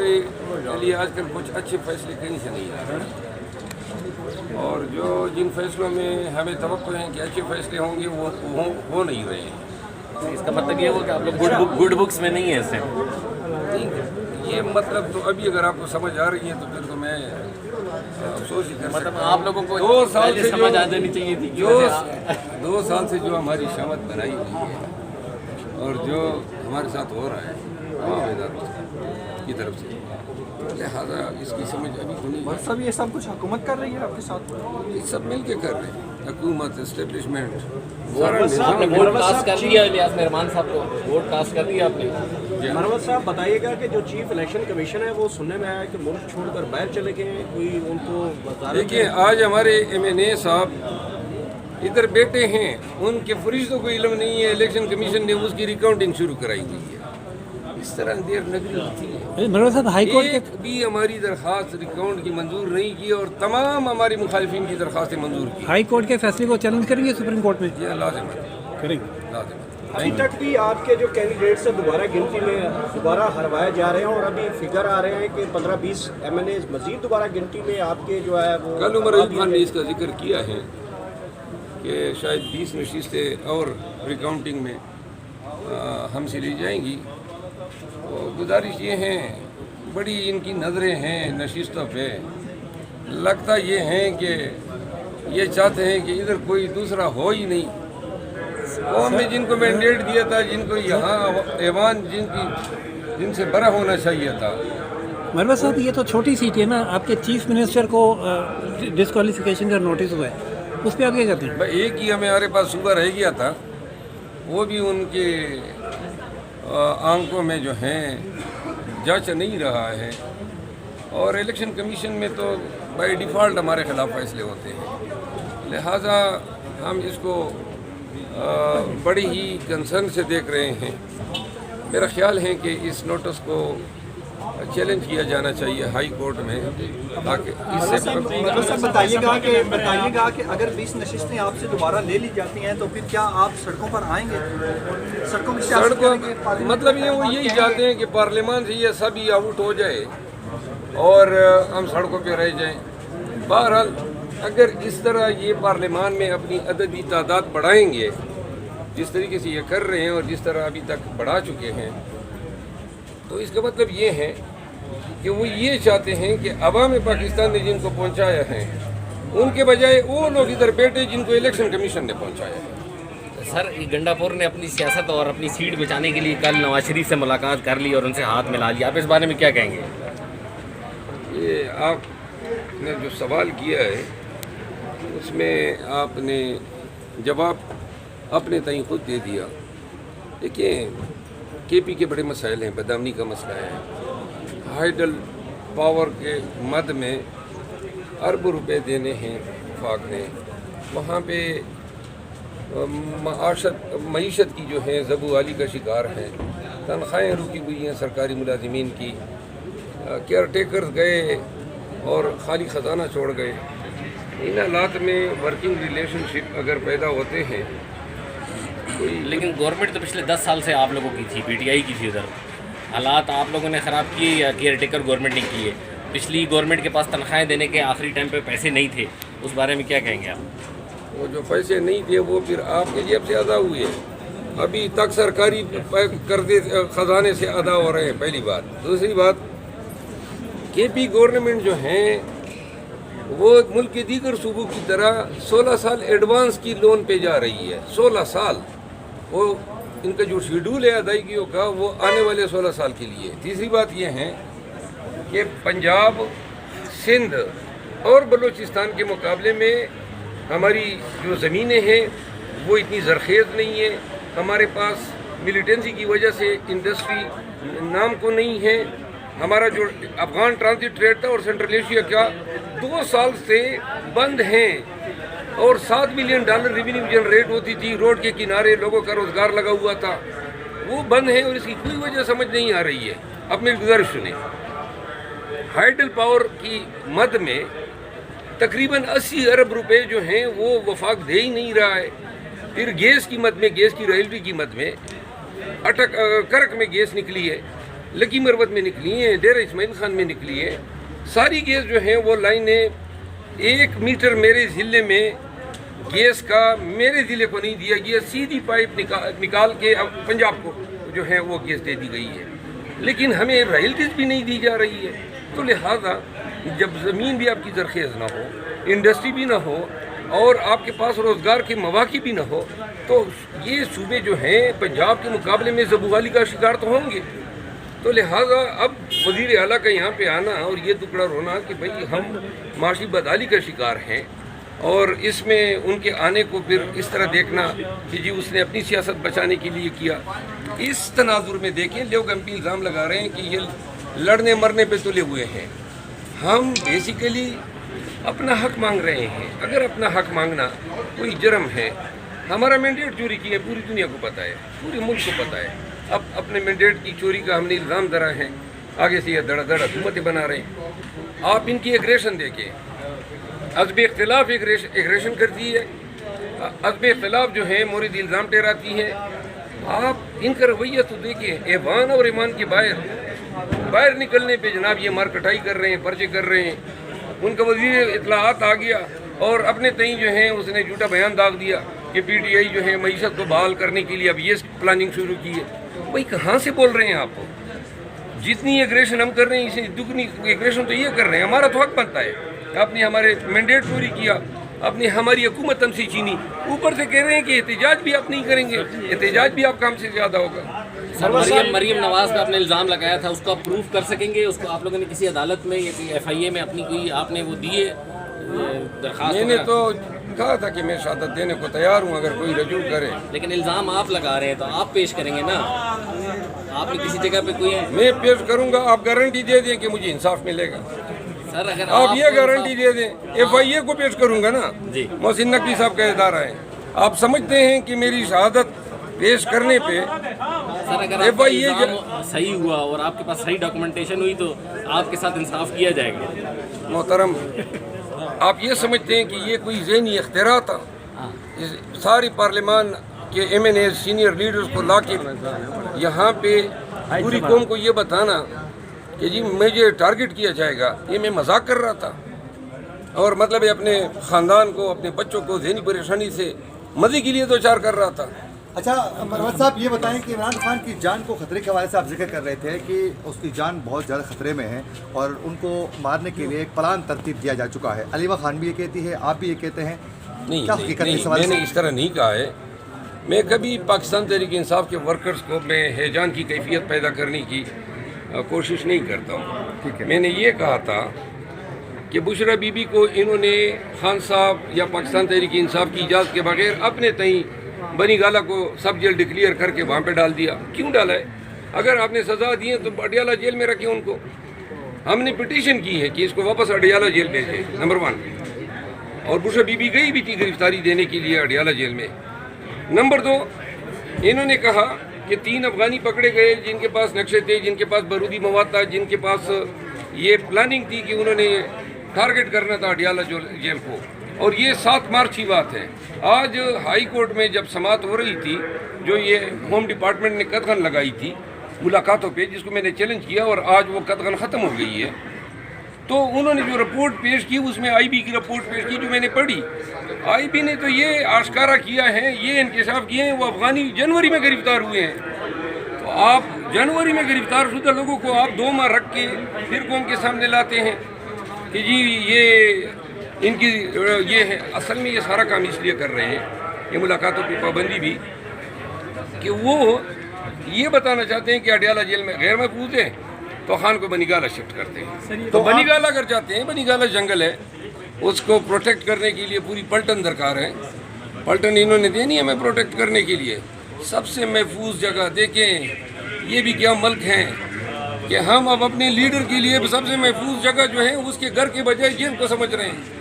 کے لیے آج کل کچھ اچھے فیصلے کہیں سے نہیں آ رہے، اور جن فیصلوں میں ہمیں توقع ہے کہ اچھے فیصلے ہوں گے وہ ہو نہیں رہے ہیں۔ اس کا مطلب یہ ہو کہ آپ لوگ گڈ بکس میں نہیں ہیں اس سے؟ یہ مطلب تو ابھی اگر آپ کو سمجھ آ رہی ہے تو پھر تو میں افسوس ہی کر مطلب سکتا ہوں۔ آپ لوگوں کو 2 سال سے سمجھ آ جانی چاہیے تھی کہ 2 سال سے جو ہماری شامت بنائی ہوئی ہے اور جو ہمارے ساتھ ہو رہا ہے تمام اداروں کی طرف سے، لہٰذا اس کی سمجھ ابھی تو نہیں ہے۔ سب یہ سب کچھ حکومت کر رہی ہے آپ کے ساتھ؟ یہ سب مل کے کر رہے ہیں، حکومت، اسٹیبلشمنٹ، آپ نے ووٹ کاسٹ کر دیا الیاس مہربان صاحب کو؟ ووٹ کاسٹ کر دیا آپ نے؟ مروت صاحب بتائیے گا کہ جو چیف الیکشن کمیشن ہے وہ سننے میں آیا کہ ملک چھوڑ کر باہر چلے گئے ہیں، کوئی ان کو دیکھیں آج ہمارے ایم این اے صاحب ادھر بیٹھے ہیں، ان کے فرشتوں کو علم نہیں ہے، الیکشن کمیشن نے اس کی ریکاؤنٹنگ شروع کرائی ہوئی ہے۔ اس طرح دیر نگری ہوتی ہے۔ مروت صاحب ہائی کورٹ ایک بھی ہماری درخواست ریکاؤنٹ کی منظور نہیں کی اور تمام ہماری مخالفین کی درخواستیں منظور کی۔ ہائی کورٹ کے فیصلے کو چیلنج کریں گے سپریم کورٹ میں؟ یہ لازم ہے، کریں گے۔ لازم ہے۔ ابھی تک بھی آپ کے جو کینڈیڈیٹ سے دوبارہ گنتی میں دوبارہ ہروائے جا رہے ہیں، اور ابھی فگر آ رہے ہیں کہ 15-20 ایم این اے مزید دوبارہ گنتی میں آپ کے جو ہے وہ کل عمر ایوب خان نے اس کا ذکر کیا ہے کہ شاید 20 نشستیں اور ریکاؤنٹنگ میں ہم سے لی جائیں گی۔ تو گزارش یہ ہیں، بڑی ان کی نظریں ہیں نشستوں پہ، لگتا یہ ہیں کہ یہ چاہتے ہیں کہ ادھر کوئی دوسرا ہو ہی نہیں۔ قوم نے جن کو مینڈیٹ دیا تھا، جن کو یہاں ایوان جن سے بڑا ہونا چاہیے تھا۔ مروت صاحب یہ تو چھوٹی سیٹ ہے نا، آپ کے چیف منسٹر کو ڈسکوالیفیکیشن کا نوٹس ہوا ہے، اس پہ آپ کیا کرتے ہیں؟ بھائی ایک ہی ہمارے پاس صوبہ رہ گیا تھا، وہ بھی ان کے آنکھوں میں جو ہیں جانچ نہیں رہا ہے، اور الیکشن کمیشن میں تو بائی ڈیفالٹ ہمارے خلاف فیصلے ہوتے ہیں، لہٰذا ہم اس کو بڑی ہی کنسرن سے دیکھ رہے ہیں۔ میرا خیال ہے کہ اس نوٹس کو چیلنج کیا جانا چاہیے ہائی کورٹ میں، تاکہ اس سے بتائیے گا کہ اگر 20 نشستیں آپ سے دوبارہ لے لی جاتی ہیں تو پھر کیا آپ سڑکوں پر آئیں گے؟ سڑکوں مطلب یہ وہ یہی چاہتے ہیں کہ پارلیمان سے یہ سب ہی آؤٹ ہو جائے اور ہم سڑکوں پہ رہ جائیں۔ بہرحال اگر اس طرح یہ پارلیمان میں اپنی عددی تعداد بڑھائیں گے جس طریقے سے یہ کر رہے ہیں اور جس طرح ابھی تک بڑھا چکے ہیں، تو اس کا مطلب یہ ہے کہ وہ یہ چاہتے ہیں کہ عوام پاکستان نے جن کو پہنچایا ہے ان کے بجائے وہ لوگ ادھر بیٹھے جن کو الیکشن کمیشن نے پہنچایا ہے۔ سر گنڈا پور نے اپنی سیاست اور اپنی سیٹ بچانے کے لیے کل نواز شریف سے ملاقات کر لی اور ان سے ہاتھ ملا لیا، آپ اس بارے میں کیا کہیں گے؟ یہ آپ نے جو سوال کیا ہے اس میں آپ نے جواب اپنے تئیں خود دے دیا۔ دیکھیں کے پی کے بڑے مسائل ہیں، بدامنی کا مسئلہ ہے، ہائیڈل پاور کے مد میں ارب روپے دینے ہیں وفاق نے، وہاں پہ معیشت کی جو ہے زبوالی کا شکار ہیں، تنخواہیں رکی ہوئی ہیں سرکاری ملازمین کی، کیئر ٹیکرز گئے اور خالی خزانہ چھوڑ گئے۔ ان حالات میں ورکنگ ریلیشن شپ اگر پیدا ہوتے ہیں، لیکن گورنمنٹ تو پچھلے 10 سال سے آپ لوگوں کی تھی، پی ٹی آئی کی تھی، ادھر حالات آپ لوگوں نے خراب کیے یا کیئر ٹیکر گورنمنٹ نے کیے؟ پچھلی گورنمنٹ کے پاس تنخواہیں دینے کے آخری ٹائم پہ پیسے نہیں تھے، اس بارے میں کیا کہیں گے آپ؟ وہ جو پیسے نہیں تھے وہ پھر آپ کے جیب سے ادا ہوئے، ابھی تک سرکاری قرضے خزانے سے ادا ہو رہے ہیں، پہلی بات۔ دوسری بات، کے پی گورنمنٹ جو ہیں وہ ملک کے دیگر صوبوں کی طرح 16 سال ایڈوانس کی لون پہ جا رہی ہے، 16 سال۔ وہ ان کا جو شیڈول ہے ادائیگیوں کا وہ آنے والے 16 سال کے لیے۔ تیسری بات یہ ہے کہ پنجاب، سندھ اور بلوچستان کے مقابلے میں ہماری جو زمینیں ہیں وہ اتنی زرخیز نہیں ہے، ہمارے پاس ملیٹنسی کی وجہ سے انڈسٹری نام کو نہیں ہے، ہمارا جو افغان ٹرانزٹ ٹریڈ تھا اور سینٹرل ایشیا کا 2 سال سے بند ہیں، اور $7 بلین ریونیو جنریٹ ہوتی تھی، روڈ کے کنارے لوگوں کا روزگار لگا ہوا تھا، وہ بند ہیں اور اس کی کوئی وجہ سمجھ نہیں آ رہی ہے۔ اب میری گزارش سنیں، ہائیڈل پاور کی مد میں تقریباً 80 ارب روپے جو ہیں وہ وفاق دے ہی نہیں رہا ہے۔ پھر گیس کی مد میں، گیس کی رائلٹی کی مد میں کرک میں گیس نکلی ہے، लकी मरवत में निकली हैं, डेरा इस्माइल खान में निकली हैं। सारी गैस जो हैं वो लाइनें 1 मीटर मेरे ज़िले में गैस का मेरे ज़िले को नहीं दिया गया, सीधी पाइप निकाल के अब पंजाब को जो है वो गैस दे दी गई है, लेकिन हमें रॉयल्टीज भी नहीं दी जा रही है। तो लिहाजा जब ज़मीन भी आपकी ज़रखेज़ ना हो, इंडस्ट्री भी ना हो और आपके पास रोज़गार के मौक़े भी ना हो, तो ये सूबे जो हैं पंजाब के मुकाबले में ज़बूगाली का शिकार तो होंगे। तो लिहाजा अब वज़ीर आला का यहाँ पे आना और ये टुकड़ा रोना कि भाई हम माशी बदहाली का शिकार हैं, और इसमें उनके आने को फिर इस तरह देखना कि जी उसने अपनी सियासत बचाने के लिए किया, इस तनाजुर में देखें लोग हम पे इल्ज़ाम लगा रहे हैं कि ये लड़ने मरने पे तुले हुए हैं। हम बेसिकली अपना हक मांग रहे हैं। अगर अपना हक मांगना कोई जुर्म है, हमारा मैंडेट चोरी की है, पूरी दुनिया को पता है, पूरे मुल्क को पता है। अब अपने मैंडेट की चोरी का हमने इल्ज़ाम धरा है, आगे से ये धड़ा हुकूमतें बना रहे हैं। आप इनकी एग्रेशन देखें, अज़ब इख्तिलाफ एग्रेशन करती है, अज़ब इख्तिलाफ जो है मोरिद इल्ज़ाम ठहराती है। आप इनका रवैया तो देखिए, ऐवान और ईमान के बाहर निकलने पे जनाब ये मार कटाई कर रहे हैं, पर्चे कर रहे हैं। उनका वज़ीर इत्तलाआत आ गया और अपने तई जो है उसने झूठा बयान दाग दिया कि PTI जो है मईशत को बहाल करने के लिए अब ये प्लानिंग शुरू की है। भाई कहाँ से बोल रहे हैं आप? जितनी एग्रेशन हम कर रहे हैं इसे दुगनी एग्रेशन तो ये कर रहे हैं। हमारा तो हक बनता है, आपने हमारे मैंडेट चोरी किया, आपने हमारी हुकूमत हमसे छीनी, ऊपर से कह रहे हैं कि एहतजाज भी आप नहीं करेंगे, एहतजाज भी आप काम से ज़्यादा होगा। सर मरीम नवाज़ पे आपने इल्ज़ाम लगाया था, उसको आप प्रूफ कर सकेंगे? उसको आप लोगों ने किसी अदालत में या FIA में अपनी कोई आपने वो दिए दरखास्त? मैंने तो कहा था कि मैं शहादत देने को तैयार हूँ अगर कोई रजू करे। लेकिन इल्ज़ाम आप लगा रहे हैं तो आप पेश करेंगे ना? आपने किसी जगह पे कोई मैं पेश करूँगा, आप गारंटी दे दें कि मुझे इंसाफ मिलेगा। सर अगर आप ये गारंटी दे दें, FIA को पेश करूँगा ना जी। मोहसिन नकवी साहब का इदारा है। आप समझते हैं कि मेरी शहादत पेश करने पे सर अगर आपका इल्ज़ाम सही हुआ और आपके पास सही डॉक्यूमेंटेशन हुई तो आपके साथ इंसाफ किया जाएगा? मोहतरम, आप ये समझते हैं कि ये कोई ज़हनी इख्तिरा था? इस सारी पार्लियामान के MNA सीनियर लीडर्स को ला के यहाँ पे पूरी कौम को ये बताना कि जी मुझे टारगेट किया जाएगा, ये मैं मजाक कर रहा था और मतलब है अपने ख़ानदान को, अपने बच्चों को ज़हनी परेशानी से मज़े के लिए दो चार कर रहा था। अच्छा मरवत साहब, ये बताएं कि इमरान खान की जान को खतरे के हवाले से आप जिक्र कर रहे थे कि उसकी जान बहुत ज़्यादा खतरे में है और उनको मारने के लिए एक प्लान तरतीब दिया जा चुका है। अलीमा खान भी ये कहती है, आप भी ये कहते हैं। नहीं, मैंने इस तरह नहीं कहा है। मैं कभी पाकिस्तान तहरीक इंसाफ के वर्कर्स को मैं हैजान की कैफियत पैदा करने की कोशिश नहीं करता हूँ। मैंने ये कहा था कि बुशरा बीबी को इन्होंने खान साहब या पाकिस्तान तहरीक इंसाफ की इजाज़त के बगैर अपने तई बनी गाला को सब जेल डिक्लेयर करके वहाँ पे डाल दिया। क्यों डाला है? अगर आपने सज़ा दी है तो अडियाला जेल में रखें उनको। हमने पिटीशन की है कि इसको वापस अडियाला जेल भेजें, नंबर 1। और बुशरा बीबी गई भी थी गिरफ्तारी देने के लिए अडियाला जेल में। नंबर 2, इन्होंने कहा कि 3 अफगानी पकड़े गए जिनके पास नक्शे थे, जिनके पास बारूदी मवाद था, जिनके पास ये प्लानिंग थी कि उन्होंने टारगेट करना था अडियाला जेल को। और ये 7 मार्च की बात है। आज हाई कोर्ट में जब समाअत हो रही थी, जो ये होम डिपार्टमेंट ने कतगन लगाई थी मुलाकातों पे, जिसको मैंने चैलेंज किया और आज वो कतगन ख़त्म हो गई है, तो उन्होंने जो रिपोर्ट पेश की उसमें IB की रिपोर्ट पेश की जो मैंने पढ़ी। IB ने तो ये आश्कारा किया है, ये इंकशाफ किए हैं वो अफगानी जनवरी में गिरफ्तार हुए हैं। तो आप जनवरी में गिरफ्तार शुदा लोगों को आप 2 माह रख के फिर कौम के सामने लाते हैं कि जी ये इनकी ये है। असल में ये सारा काम इसलिए कर रहे हैं, ये मुलाकातों की पाबंदी भी, कि वो ये बताना चाहते हैं कि अडियाला जेल में गैर महफूज है तो खान को बनीगाला शिफ्ट करते हैं। तो बनीगाला कर जाते हैं, बनीगाला जंगल है, उसको प्रोटेक्ट करने के लिए पूरी पलटन दरकार है। पलटन इन्होंने देनी है हमें प्रोटेक्ट करने के लिए। सबसे महफूज जगह देखें, ये भी क्या मुल्क हैं कि हम अब अपने लीडर के लिए सबसे महफूज जगह जो है उसके घर के बजाय जेल को समझ रहे हैं।